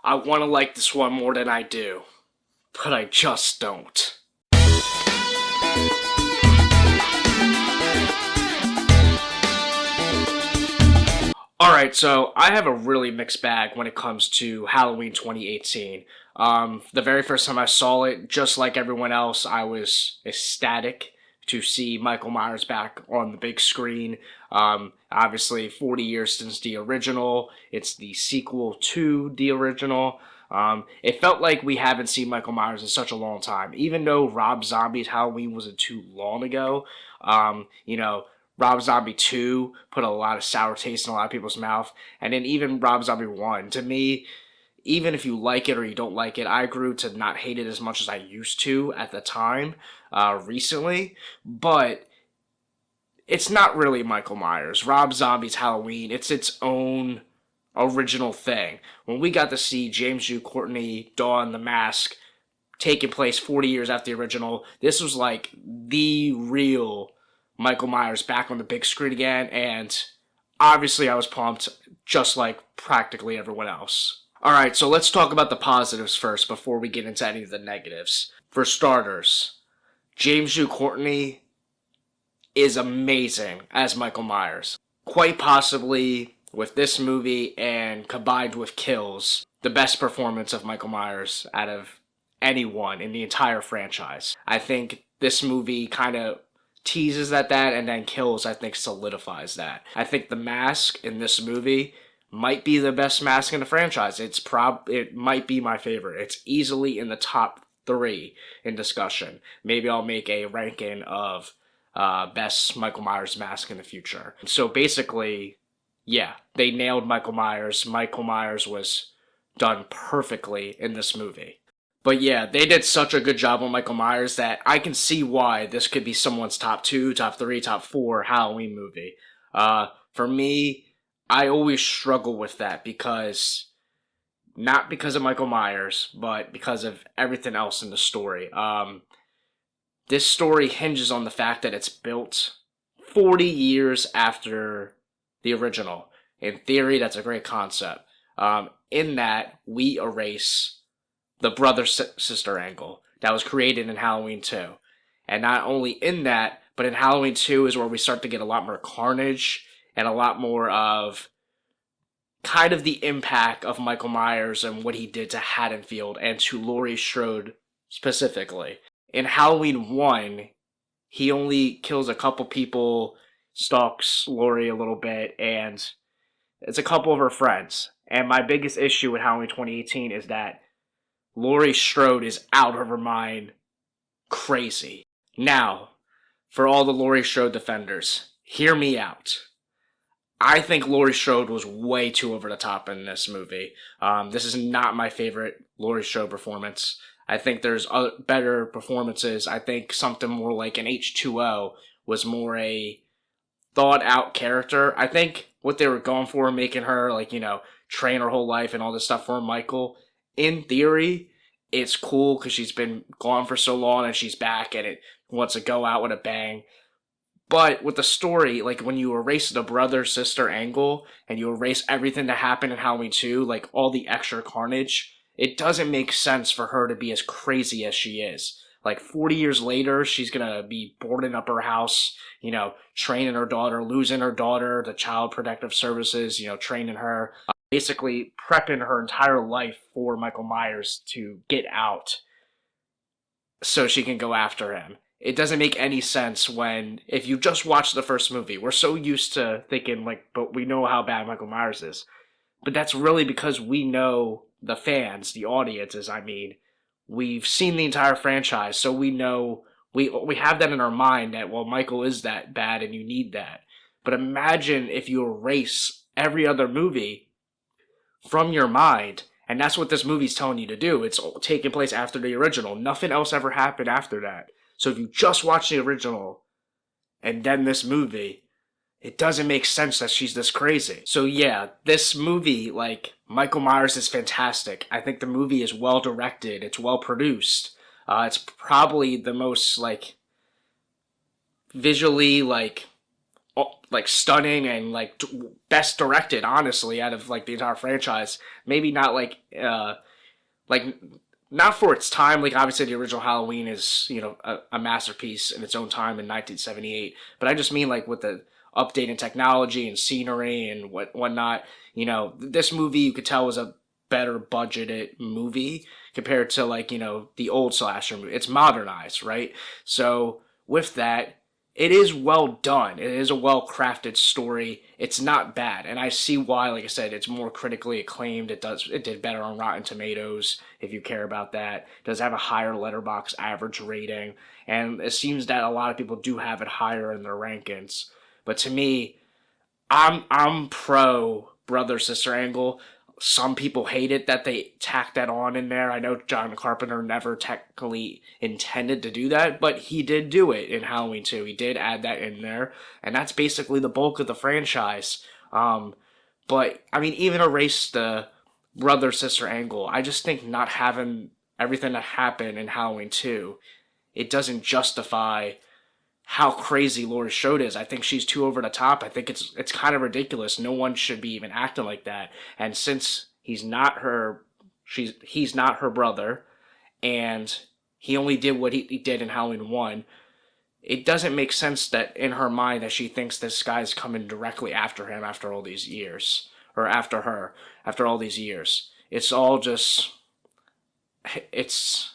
I want to like this one more than I do, but I just don't. Alright, so I have a really mixed bag when it comes to Halloween 2018. The very first time I saw it, just like everyone else, I was ecstatic to see Michael Myers back on the big screen. Obviously, 40 years since the original. It's the sequel to the original. It felt like we haven't seen Michael Myers in such a long time. Even though Rob Zombie's Halloween wasn't too long ago, Rob Zombie 2 put a lot of sour taste in a lot of people's mouth. And then even Rob Zombie 1, to me, even if you like it or you don't like it, I grew to not hate it as much as I used to at the time, recently. But it's not really Michael Myers. Rob Zombie's Halloween, it's its own original thing. When we got to see James Yu, Courtney, Dawn, The Mask, taking place 40 years after the original, this was like the real Michael Myers back on the big screen again, and obviously I was pumped, just like practically everyone else. Alright, so let's talk about the positives first before we get into any of the negatives. For starters, James Yu Courtney is amazing as Michael Myers. Quite possibly, with this movie and combined with Kills, the best performance of Michael Myers out of anyone in the entire franchise. I think this movie kind of teases at that, and then Kills, I think, solidifies that. I think the mask in this movie might be the best mask in the franchise. It might be my favorite. It's easily in the top 3 in discussion. Maybe I'll make a ranking of best Michael Myers mask in the future. So basically, yeah, they nailed Michael Myers. Michael Myers was done perfectly in this movie. But yeah, they did such a good job on Michael Myers that I can see why this could be someone's top 2, top 3, top 4 Halloween movie. For me, I always struggle with that because, not because of Michael Myers, but because of everything else in the story. This story hinges on the fact that it's built 40 years after the original. In theory, that's a great concept. In that, we erase the brother-sister angle that was created in Halloween 2. And not only in that, but in Halloween 2 is where we start to get a lot more carnage and a lot more of kind of the impact of Michael Myers and what he did to Haddonfield and to Laurie Strode specifically. In Halloween 1, he only kills a couple people, stalks Laurie a little bit, and it's a couple of her friends. And my biggest issue with Halloween 2018 is that Laurie Strode is out of her mind crazy. Now, for all the Laurie Strode defenders, hear me out. I think Laurie Strode was way too over the top in this movie. This is not my favorite Laurie Strode performance. I think there's better performances. I think something more like an H2O was more a thought-out character. I think what they were going for, making her, train her whole life and all this stuff for Michael, in theory, it's cool because she's been gone for so long and she's back and it wants to go out with a bang. But with the story, when you erase the brother-sister angle and you erase everything that happened in Halloween 2, all the extra carnage, it doesn't make sense for her to be as crazy as she is. 40 years later, she's gonna be boarding up her house, training her daughter, losing her daughter, the Child Protective Services, training her, basically prepping her entire life for Michael Myers to get out so she can go after him. It doesn't make any sense if you just watch the first movie, we're so used to thinking, but we know how bad Michael Myers is. But that's really because we know the fans, the audiences, we've seen the entire franchise, so we know, we have that in our mind that, Michael is that bad and you need that. But imagine if you erase every other movie from your mind, and that's what this movie's telling you to do. It's taking place after the original. Nothing else ever happened after that. So if you just watch the original and then this movie, it doesn't make sense that she's this crazy. So yeah, this movie, Michael Myers is fantastic. I think the movie is well directed. It's well produced. It's probably the most, visually, like stunning and like best directed, honestly, out of like the entire franchise. Maybe not like not for its time. Like obviously the original Halloween is, you know, a masterpiece in its own time in 1978. But I just mean like with the update in technology and scenery and whatnot. You know, this movie you could tell was a better budgeted movie compared to like, you know, the old slasher movie. It's modernized, right? So with that, it is well done. It is a well crafted story. It's not bad, and I see why. Like I said, it's more critically acclaimed. It did better on Rotten Tomatoes if you care about that. It does have a higher Letterboxd average rating, and it seems that a lot of people do have it higher in their rankings. But to me, I'm pro brother sister angle. Some people hate it that they tacked that on in there. I know John Carpenter never technically intended to do that, but he did do it in Halloween 2. He did add that in there, and that's basically the bulk of the franchise. But, I mean, even erase the brother sister angle, I just think not having everything that happened in Halloween 2, it doesn't justify how crazy Laurie Strode is. I think she's too over the top. I think it's kind of ridiculous. No one should be even acting like that. And since he's not her brother, and he only did what he did in Halloween 1, it doesn't make sense that in her mind that she thinks this guy's coming directly after him after all these years. Or after her, after all these years. It's all just it's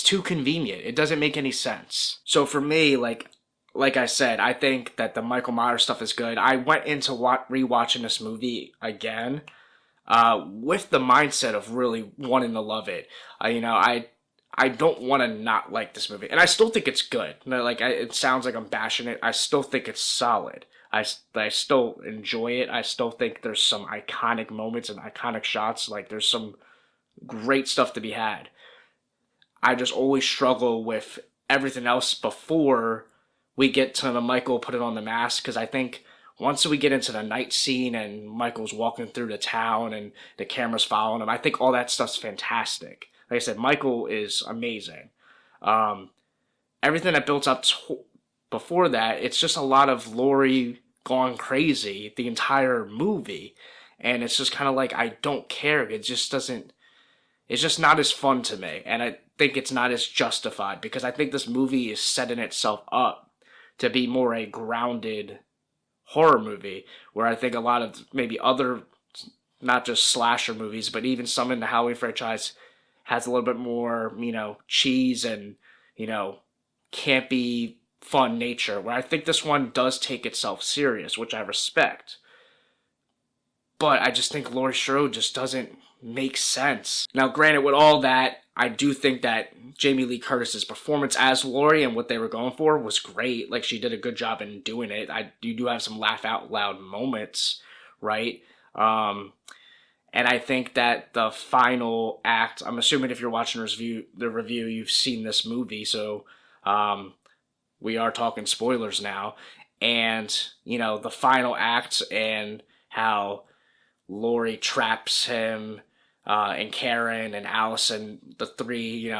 too convenient. It doesn't make any sense. So for me, like I said, I think that the Michael Myers stuff is good. I went into rewatching this movie again with the mindset of really wanting to love it. You know, I don't want to not like this movie, and I still think it's good. You know, like it sounds like I'm bashing it. I still think it's solid. I still enjoy it. I still think there's some iconic moments and iconic shots. Like there's some great stuff to be had. I just always struggle with everything else before we get to the Michael put it on the mask, because I think once we get into the night scene and Michael's walking through the town and the camera's following him, I think all that stuff's fantastic. Like I said, Michael is amazing. Everything that built up before that, it's just a lot of Laurie gone crazy the entire movie, and it's just kind of like I don't care. It just doesn't. It's just not as fun to me, and I think it's not as justified because I think this movie is setting itself up to be more a grounded horror movie, where I think a lot of maybe other, not just slasher movies, but even some in the Halloween franchise has a little bit more, you know, cheese and, you know, campy, fun nature, where I think this one does take itself serious, which I respect. But I just think Laurie Strode just doesn't make sense. Now, granted, with all that, I do think that Jamie Lee Curtis's performance as Laurie and what they were going for was great. Like, she did a good job in doing it. You do have some laugh out loud moments, right? And I think that the final act, I'm assuming if you're watching the review, you've seen this movie, so we are talking spoilers now. And, you know, the final act and how Laurie traps him and Karen and Allison, the three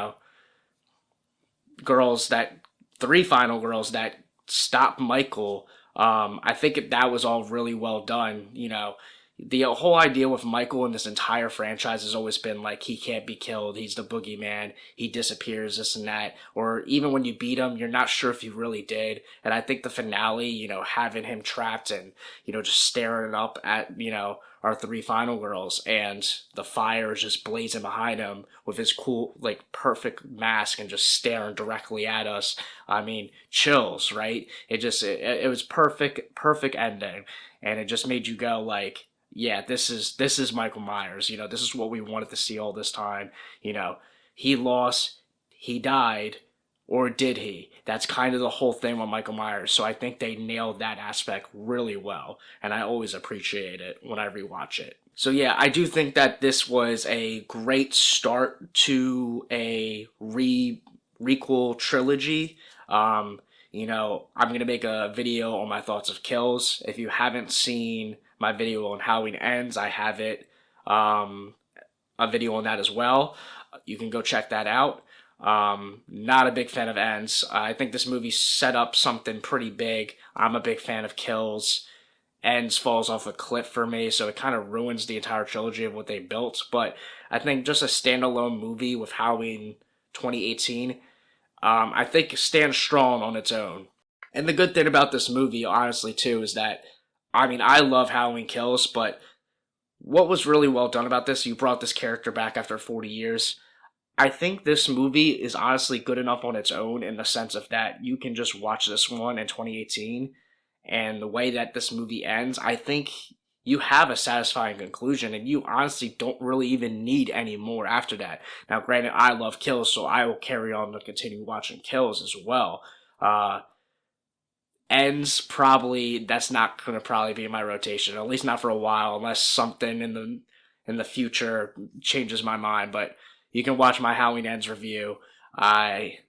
final girls that stop Michael. I think that was all really well done. You know, the whole idea with Michael in this entire franchise has always been like he can't be killed. He's the boogeyman. He disappears, this and that. Or even when you beat him, you're not sure if he really did. And I think the finale, you know, having him trapped and, you know, just staring up at, you know, our three final girls, and the fire is just blazing behind him with his cool, like, perfect mask and just staring directly at us. I mean, chills, right? It was perfect ending, and it just made you go like, yeah, this is Michael Myers. You know, this is what we wanted to see all this time. You know, he lost, he died, or did he? That's kind of the whole thing with Michael Myers. So I think they nailed that aspect really well, and I always appreciate it when I rewatch it. So yeah, I do think that this was a great start to a requel trilogy. You know, I'm going to make a video on my thoughts of kills. If you haven't seen my video on Halloween Ends, I have it, a video on that as well. You can go check that out. Not a big fan of ends. I think this movie set up something pretty big. I'm a big fan of kills. Ends falls off a cliff for me, so it kind of ruins the entire trilogy of what they built. But I think just a standalone movie with Halloween 2018, I think it stands strong on its own. And the good thing about this movie, honestly, too, is that, I mean, I love Halloween Kills, but what was really well done about this, you brought this character back after 40 years. I think this movie is honestly good enough on its own in the sense of that you can just watch this one in 2018, and the way that this movie ends, I think you have a satisfying conclusion, and you honestly don't really even need any more after that. Now, granted, I love Kills, so I will carry on to continue watching Kills as well. Uh, Ends, probably that's not going to probably be in my rotation, at least not for a while, unless something in the future changes my mind. But you can watch my Halloween Ends review. I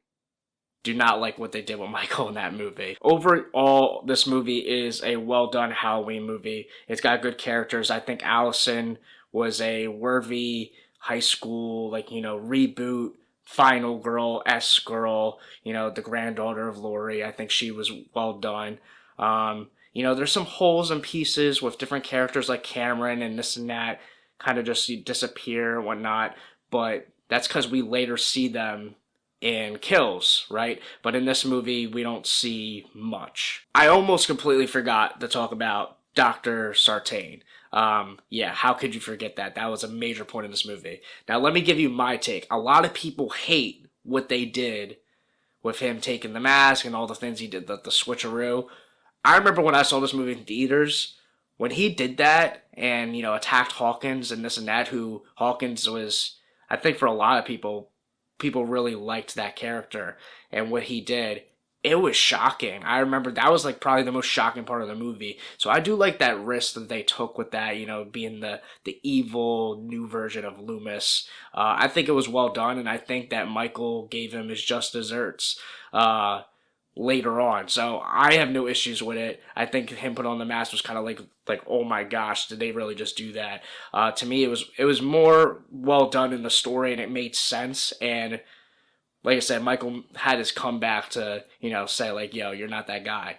do not like what they did with Michael in that movie. Overall, this movie is a well done Halloween movie. It's got good characters. I think Allison was a worthy high school, like, reboot, final girl, S girl, the granddaughter of Laurie. I think she was well done. There's some holes and pieces with different characters like Cameron and this and that kind of just disappear and whatnot, but that's because we later see them in Kills, right? But in this movie, we don't see much. I almost completely forgot to talk about Dr. Sartain. Yeah, how could you forget that? That was a major point in this movie. Now, let me give you my take. A lot of people hate what they did with him taking the mask and all the things he did, the switcheroo. I remember when I saw this movie in theaters, when he did that and, attacked Hawkins and this and that, who Hawkins was, I think for a lot of people really liked that character and what he did. It was shocking. I remember that was like probably the most shocking part of the movie. So I do like that risk that they took with that, being the evil new version of Loomis. I think it was well done, and I think that Michael gave him his just desserts later on. So I have no issues with it. I think him put on the mask was kind of like oh my gosh, did they really just do that? To me, it was more well done in the story, and it made sense. And like I said, Michael had his comeback to, say like, yo, you're not that guy.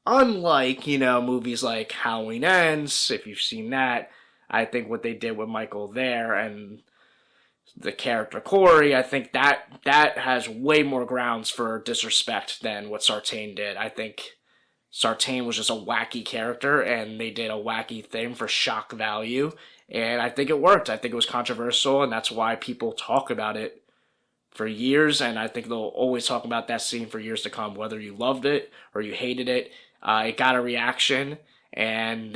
Unlike, movies like Halloween Ends, if you've seen that, I think what they did with Michael there and the character Corey, I think that has way more grounds for disrespect than what Sartain did. I think Sartain was just a wacky character, and they did a wacky thing for shock value, and I think it worked. I think it was controversial, and that's why people talk about it for years, and I think they'll always talk about that scene for years to come, whether you loved it or you hated it. It got a reaction, and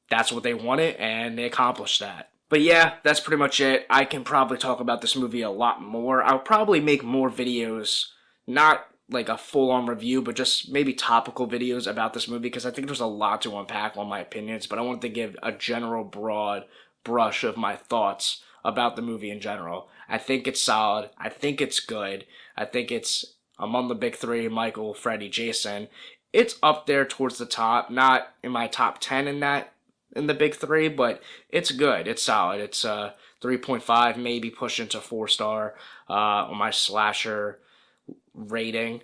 that's what they wanted, and they accomplished that. But yeah, that's pretty much it. I can probably talk about this movie a lot more. I'll probably make more videos, not like a full-on review, but just maybe topical videos about this movie, because I think there's a lot to unpack on my opinions, but I wanted to give a general broad brush of my thoughts about the movie in general. I think it's solid. I think it's good. I think it's among the big three, Michael, Freddy, Jason. It's up there towards the top, not in my top 10 in the big three, but it's good. It's solid. It's 3.5, maybe push into 4-star on my slasher rating.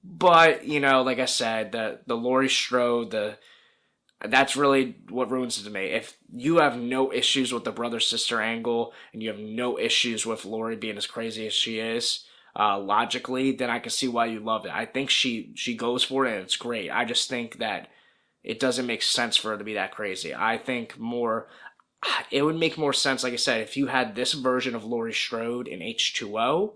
But, like I said, the Laurie Strode, that's really what ruins it to me. If you have no issues with the brother-sister angle, and you have no issues with Laurie being as crazy as she is, logically, then I can see why you love it. I think she goes for it, and it's great. I just think that it doesn't make sense for her to be that crazy. I think it would make more sense, like I said, if you had this version of Laurie Strode in H2O,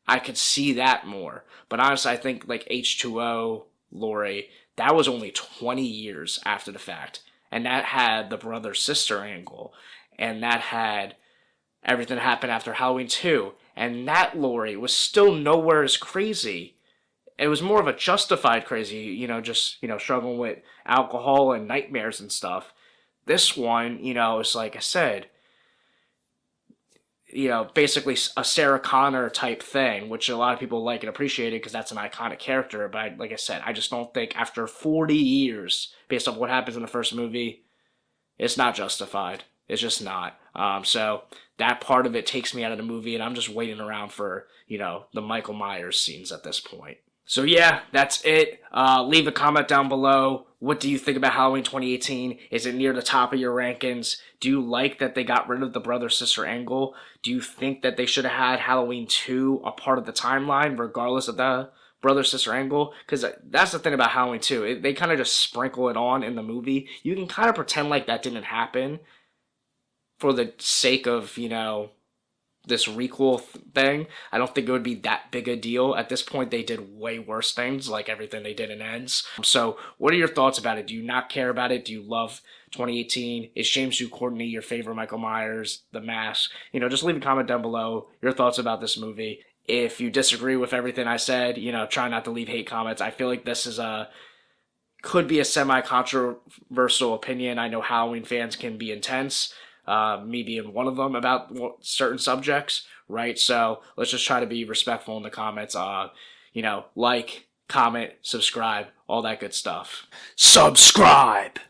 I could see that more. But honestly, I think like H2O Laurie, that was only 20 years after the fact. And that had the brother-sister angle. And that had everything that happened after Halloween 2. And that Laurie was still nowhere as crazy. It was more of a justified crazy, just, struggling with alcohol and nightmares and stuff. This one, is like I said, basically a Sarah Connor type thing, which a lot of people like and appreciate it because that's an iconic character. But like I said, I just don't think after 40 years, based on what happens in the first movie, it's not justified. It's just not. So that part of it takes me out of the movie, and I'm just waiting around for, the Michael Myers scenes at this point. So yeah, that's it. Leave a comment down below. What do you think about Halloween 2018? Is it near the top of your rankings? Do you like that they got rid of the brother-sister angle? Do you think that they should have had Halloween 2 a part of the timeline, regardless of the brother-sister angle? Because that's the thing about Halloween 2. They kind of just sprinkle it on in the movie. You can kind of pretend like that didn't happen for the sake of, this requel thing. I don't think it would be that big a deal. At this point, they did way worse things, like everything they did in Ends. So what are your thoughts about it? Do you not care about it? Do you love 2018? Is James Courtney your favorite Michael Myers? The Mask? Just leave a comment down below your thoughts about this movie. If you disagree with everything I said, try not to leave hate comments. I feel like this is could be a semi-controversial opinion. I know Halloween fans can be intense. Me being one of them about certain subjects, right? So let's just try to be respectful in the comments. Like, comment, subscribe, all that good stuff. Subscribe!